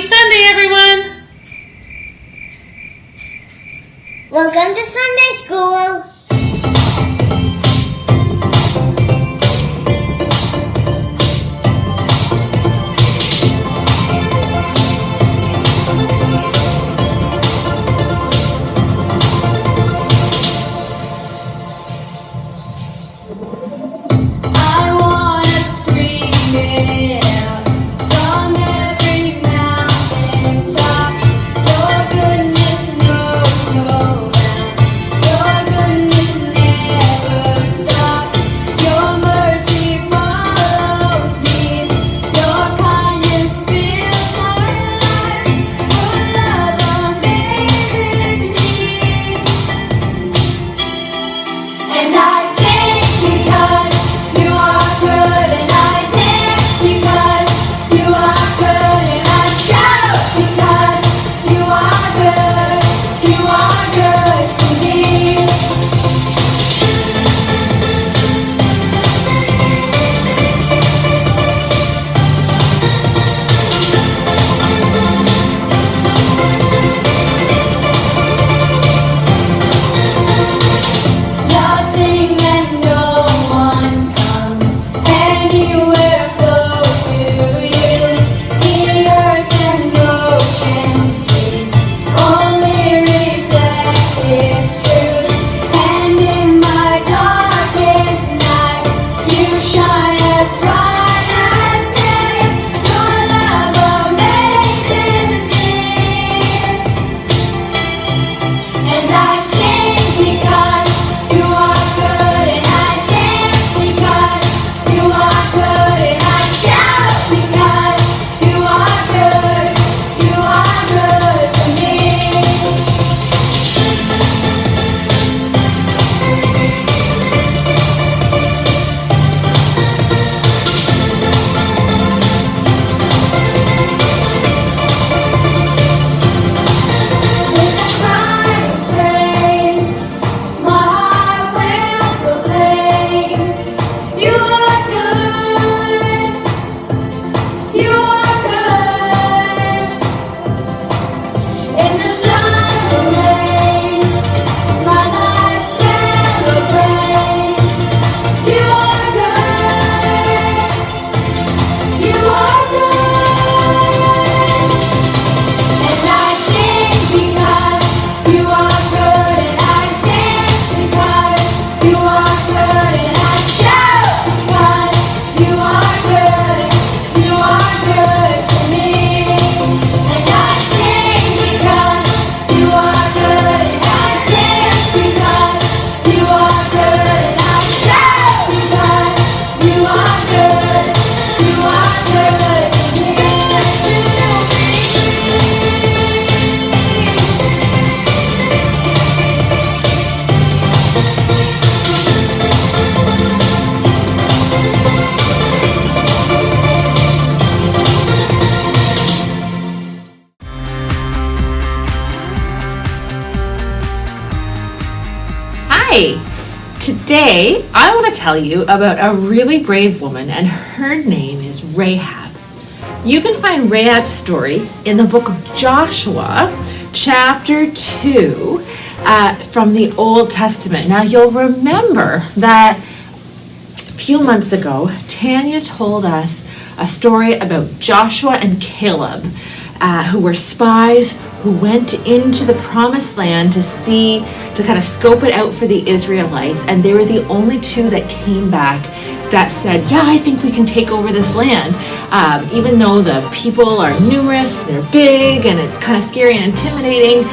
Sunday, everyone! Welcome to Sunday School! I wanna scream it out from every mountain top. Your goodness knows no bounds. Your goodness never stops. Your mercy follows me. Your kindness fills my life. Your love amazes me. And I sing because you are good, and I dance because you are good, and I shout because you are good to me. Nothing and no one comes anywhere close to you. The earth and oceans deep only reflect His truth. And in my darkest night, you shine as bright as day. Your love amazes me. And I sing because you are good, and I dance because you are good, and I shout because you are good to me. With a cry of praise, my heart will proclaim, you are good, you are good. In the sun or rain, my life celebrates, you are good, you are good. And I sing because you are good, and I dance because you are good, and I shout because you are good to me. And I sing because you are good, and I dance because you are good, and I shout because you are good to me. Hi! Today, I want to tell you about a really brave woman, and her name is Rahab. You can find Rahab's story in the book of Joshua, chapter 2, from the Old Testament. Now, you'll remember that a few months ago, Tanya told us a story about Joshua and Caleb, who were spies who went into the promised land to kind of scope it out for the Israelites, and they were the only two that came back that said, yeah, I think we can take over this land. Even though the people are numerous, they're big, and it's kind of scary and intimidating,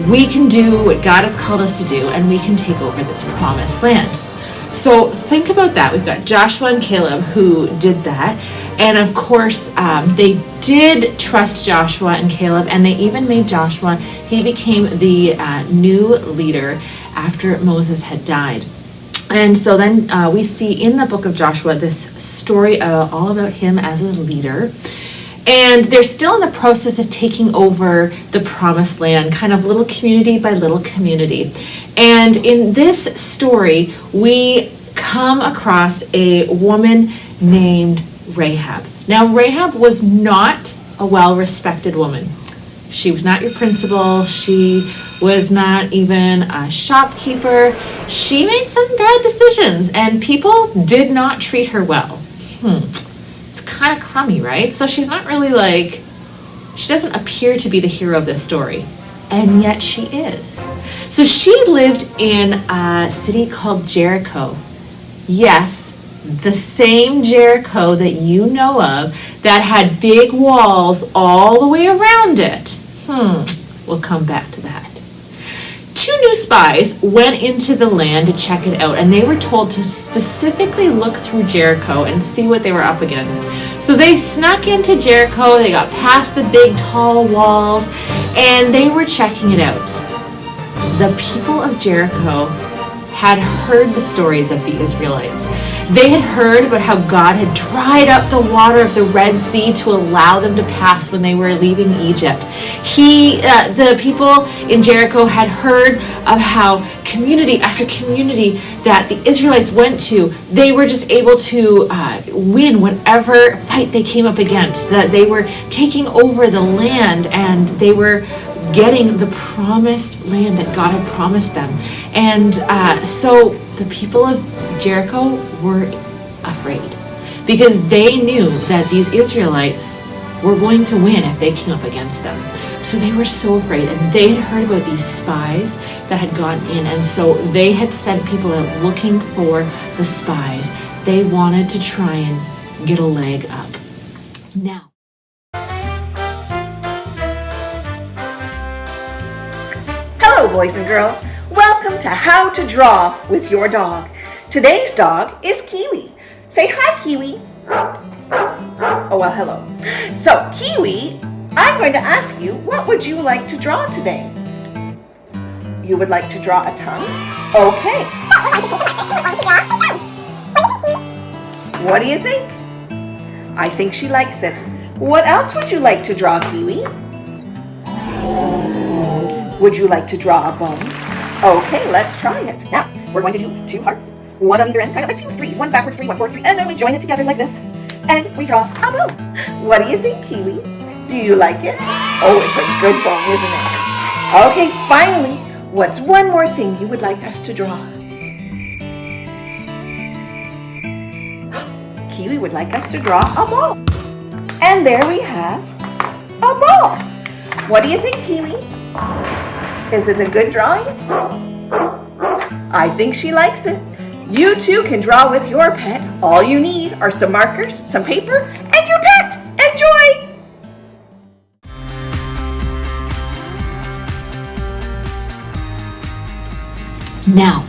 we can do what God has called us to do, and we can take over this promised land. So think about that. We've got Joshua and Caleb who did that. And of course, they did trust Joshua and Caleb, and they even made Joshua, he became the new leader after Moses had died. And so then we see in the book of Joshua this story all about him as a leader. And they're still in the process of taking over the promised land, kind of little community by little community. And in this story, we come across a woman named Rahab. Now, Rahab was not a well-respected woman. She was not your principal. She was not even a shopkeeper. She made some bad decisions, and people did not treat her well. It's kind of crummy, right? So she's not really like, she doesn't appear to be the hero of this story, and yet she is. So she lived in a city called Jericho. Yes, the same Jericho that you know of that had big walls all the way around it. We'll come back to that. 2 new spies went into the land to check it out, and they were told to specifically look through Jericho and see what they were up against. So they snuck into Jericho, they got past the big tall walls, and they were checking it out. The people of Jericho had heard the stories of the Israelites. They had heard about how God had dried up the water of the Red Sea to allow them to pass when they were leaving Egypt. The people in Jericho had heard of how community after community that the Israelites went to, they were just able to win whatever fight they came up against. That they were taking over the land, and they were getting the promised land that God had promised them. And so the people of Jericho were afraid because they knew that these Israelites were going to win if they came up against them. So they were so afraid, and they had heard about these spies that had gone in, and so they had sent people out looking for the spies. They wanted to try and get a leg up. Now, Hello, boys and girls. Welcome to How to Draw with Your Dog. Today's dog is Kiwi. Say hi, Kiwi. Oh, well, hello. So, Kiwi, I'm going to ask you, what would you like to draw today? You would like to draw a tongue? Okay. What do you think? I think she likes it. What else would you like to draw, Kiwi? Would you like to draw a bone? Okay, let's try it. Now, we're going to do 2 hearts, one on either end, kind of like 2 threes, 1 backwards 3, 1 forward 3, and then we join it together like this, and we draw a bone. What do you think, Kiwi? Do you like it? Oh, it's a good bone, isn't it? Okay, finally, what's one more thing you would like us to draw? Kiwi would like us to draw a ball. And there we have a ball. What do you think, Kiwi? Is it a good drawing? I think she likes it. You too can draw with your pet. All you need are some markers, some paper, and your pet. Enjoy! Now,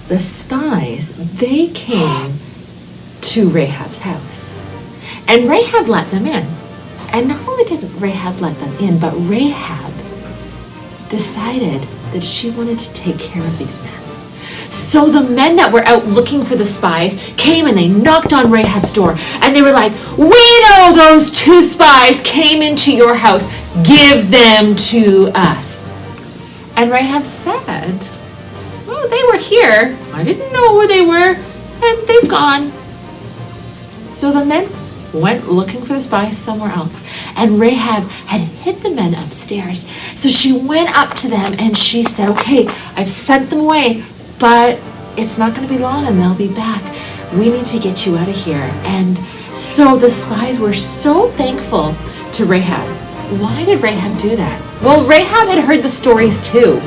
the spies, they came to Rahab's house. And Rahab let them in. And not only did Rahab let them in, but Rahab decided that she wanted to take care of these men. So the men that were out looking for the spies came and they knocked on Rahab's door, and they were like, "We know those 2 spies came into your house. Give them to us." And Rahab said, "Well, they were here. I didn't know where they were, and they've gone." So the men went looking for the spies somewhere else, and Rahab had hid the men upstairs. So she went up to them and she said, "Okay, I've sent them away, but it's not going to be long and they'll be back. We need to get you out of here." And so the spies were so thankful to Rahab. Why did Rahab do that? Well, Rahab had heard the stories too.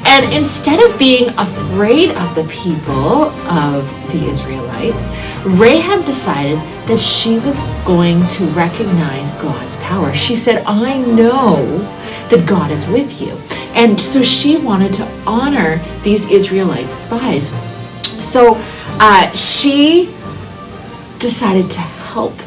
And instead of being afraid of the people of the Israelites, Rahab decided that she was going to recognize God's power. She said, "I know that God is with you." And so she wanted to honor these Israelite spies. So she decided to help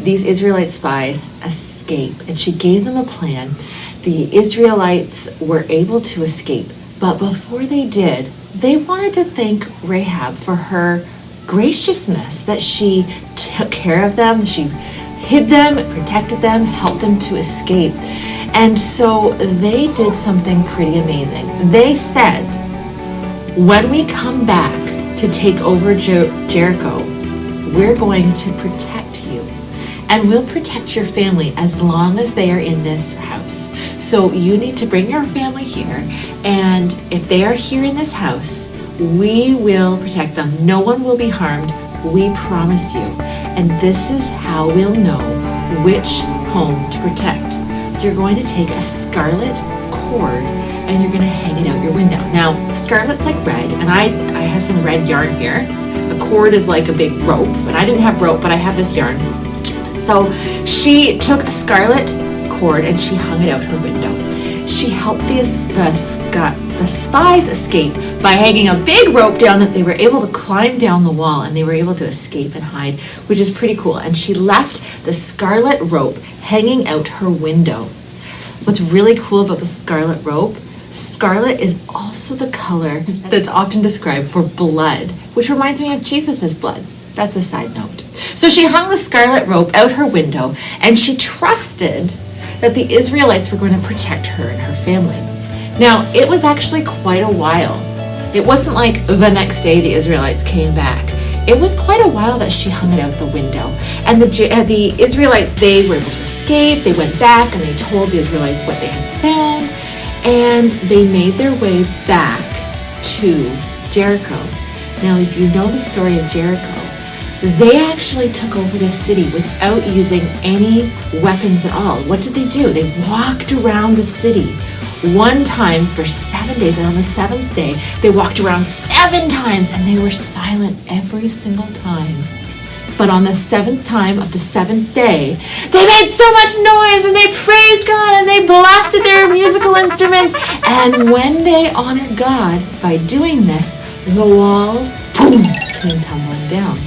these Israelite spies escape, and she gave them a plan. The Israelites were able to escape, but before they did, they wanted to thank Rahab for her graciousness, that she took care of them, she hid them, protected them, helped them to escape. And so they did something pretty amazing. They said, "When we come back to take over Jericho, we're going to protect you, and we'll protect your family as long as they are in this house. So you need to bring your family here, and if they are here in this house, we will protect them. No one will be harmed, we promise you. And this is how we'll know which home to protect. You're going to take a scarlet cord and you're going to hang it out your window. Now, scarlet's like red, and I have some red yarn here. A cord is like a big rope, and I didn't have rope, but I have this yarn. So she took a scarlet cord and she hung it out her window. She helped the spies escape by hanging a big rope down that they were able to climb down the wall, and they were able to escape and hide, which is pretty cool. And she left the scarlet rope hanging out her window. What's really cool about the scarlet rope, scarlet is also the color that's often described for blood, which reminds me of Jesus' blood. That's a side note. So she hung the scarlet rope out her window, and she trusted that the Israelites were going to protect her and her family. Now, it was actually quite a while. It wasn't like the next day the Israelites came back. It was quite a while that she hung it out the window. And the Israelites, they were able to escape. They went back and they told the Israelites what they had found. And they made their way back to Jericho. Now, if you know the story of Jericho, they actually took over the city without using any weapons at all. What did they do? They walked around the city one time for 7 days, and on the seventh day, they walked around 7 times, and they were silent every single time. But on the seventh time of the seventh day, they made so much noise, and they praised God, and they blasted their musical instruments. And when they honored God by doing this, the walls, boom, came tumbling down.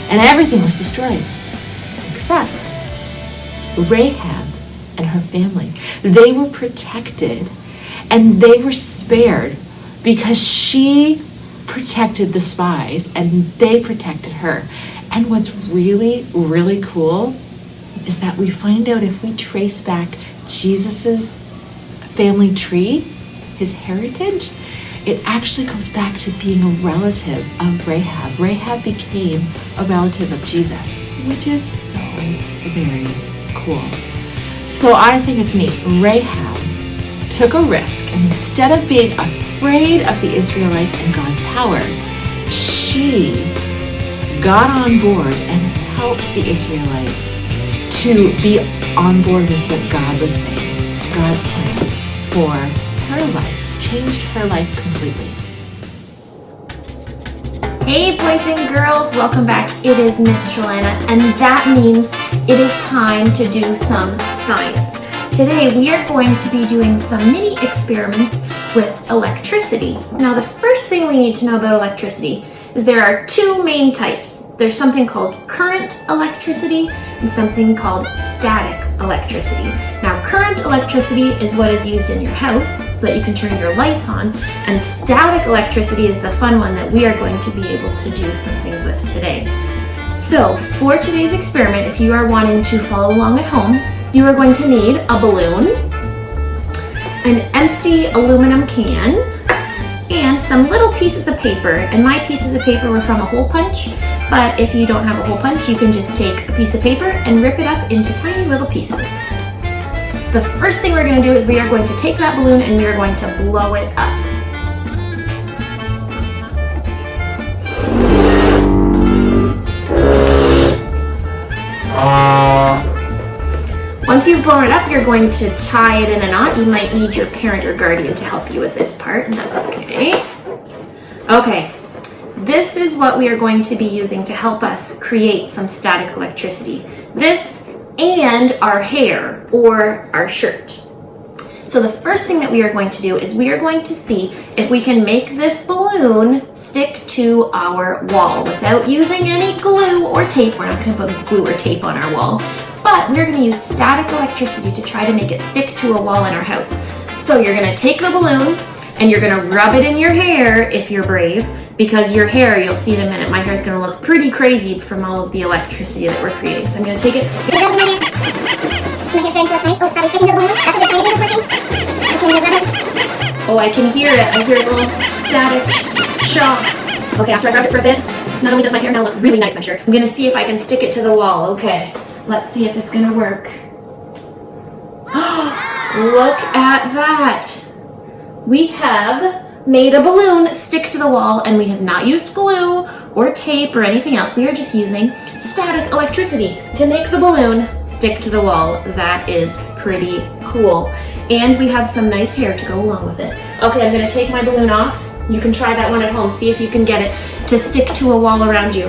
And everything was destroyed, except Rahab and her family. They were protected, and they were spared because she protected the spies, and they protected her. And what's really, really cool is that we find out, if we trace back Jesus's family tree, his heritage, it actually goes back to being a relative of Rahab. Rahab became a relative of Jesus, which is so very cool. So I think it's neat. Rahab took a risk, and instead of being afraid of the Israelites and God's power, she got on board and helped the Israelites to be on board with what God was saying. God's plan for her life changed her life completely. Hey boys and girls, welcome back. It is Miss Joanna, and that means it is time to do some science. Today we are going to be doing some mini experiments with electricity. Now the first thing we need to know about electricity is there are 2 main types. There's something called current electricity and something called static electricity. Now, current electricity is what is used in your house so that you can turn your lights on, and static electricity is the fun one that we are going to be able to do some things with today. So, for today's experiment, if you are wanting to follow along at home, you are going to need a balloon, an empty aluminum can, and some little pieces of paper. And my pieces of paper were from a hole punch, but if you don't have a hole punch, you can just take a piece of paper and rip it up into tiny little pieces. The first thing we're going to do is we are going to take that balloon and we are going to blow it up. Once you've blown it up, you're going to tie it in a knot. You might need your parent or guardian to help you with this part, and that's okay. Okay, this is what we are going to be using to help us create some static electricity. This and our hair or our shirt. So the first thing that we are going to do is we are going to see if we can make this balloon stick to our wall without using any glue or tape. We're not going to put glue or tape on our wall, but we're going to use static electricity to try to make it stick to a wall in our house. So you're going to take the balloon and you're going to rub it in your hair if you're brave, because your hair, you'll see in a minute, my hair is going to look pretty crazy from all of the electricity that we're creating. So I'm going to take it. My hair's starting to look nice. Oh, it's probably sticking to the balloon. That's a good sign it is working. Okay, I'm gonna rub it. Oh, I can hear it. I hear little static shocks. Okay, after I rubbed it for a bit, not only does my hair now look really nice, I'm sure, I'm going to see if I can stick it to the wall. Okay. Let's see if it's gonna work. Look at that. We have made a balloon stick to the wall, and we have not used glue or tape or anything else. We are just using static electricity to make the balloon stick to the wall. That is pretty cool. And we have some nice hair to go along with it. Okay, I'm gonna take my balloon off. You can try that one at home. See if you can get it to stick to a wall around you.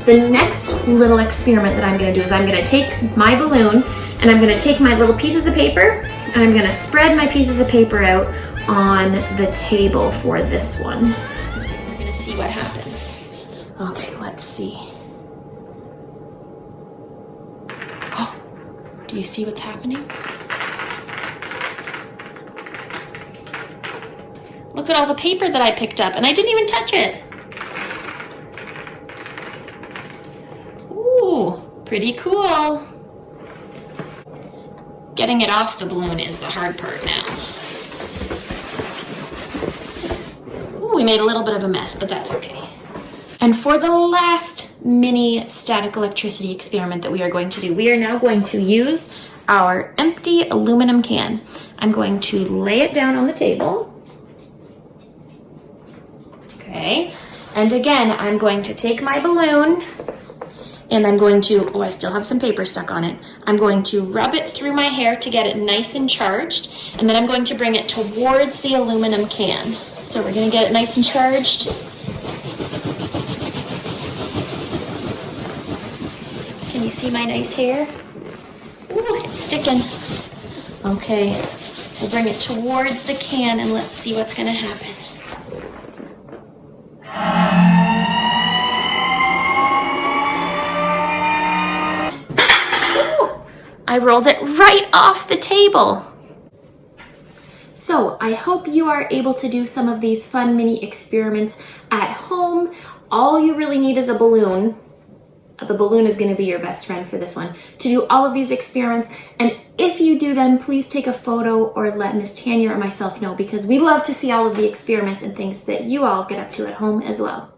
The next little experiment that I'm gonna do is I'm gonna take my balloon and I'm gonna take my little pieces of paper and I'm gonna spread my pieces of paper out on the table for this one. We're gonna see what happens. Okay, let's see. Oh, do you see what's happening? Look at all the paper that I picked up, and I didn't even touch it. Ooh, pretty cool. Getting it off the balloon is the hard part now. Ooh, we made a little bit of a mess, but that's okay. And for the last mini static electricity experiment that we are going to do, we are now going to use our empty aluminum can. I'm going to lay it down on the table. Okay, and again, I'm going to take my balloon and I'm going to, oh, I still have some paper stuck on it. I'm going to rub it through my hair to get it nice and charged, and then I'm going to bring it towards the aluminum can. So we're gonna get it nice and charged. Can you see my nice hair? Ooh, it's sticking. Okay, we'll bring it towards the can and let's see what's gonna happen. I rolled it right off the table. So I hope you are able to do some of these fun mini experiments at home. All you really need is a balloon. The balloon is going to be your best friend for this one, to do all of these experiments. And if you do them, please take a photo or let Miss Tanya or myself know, because we love to see all of the experiments and things that you all get up to at home as well.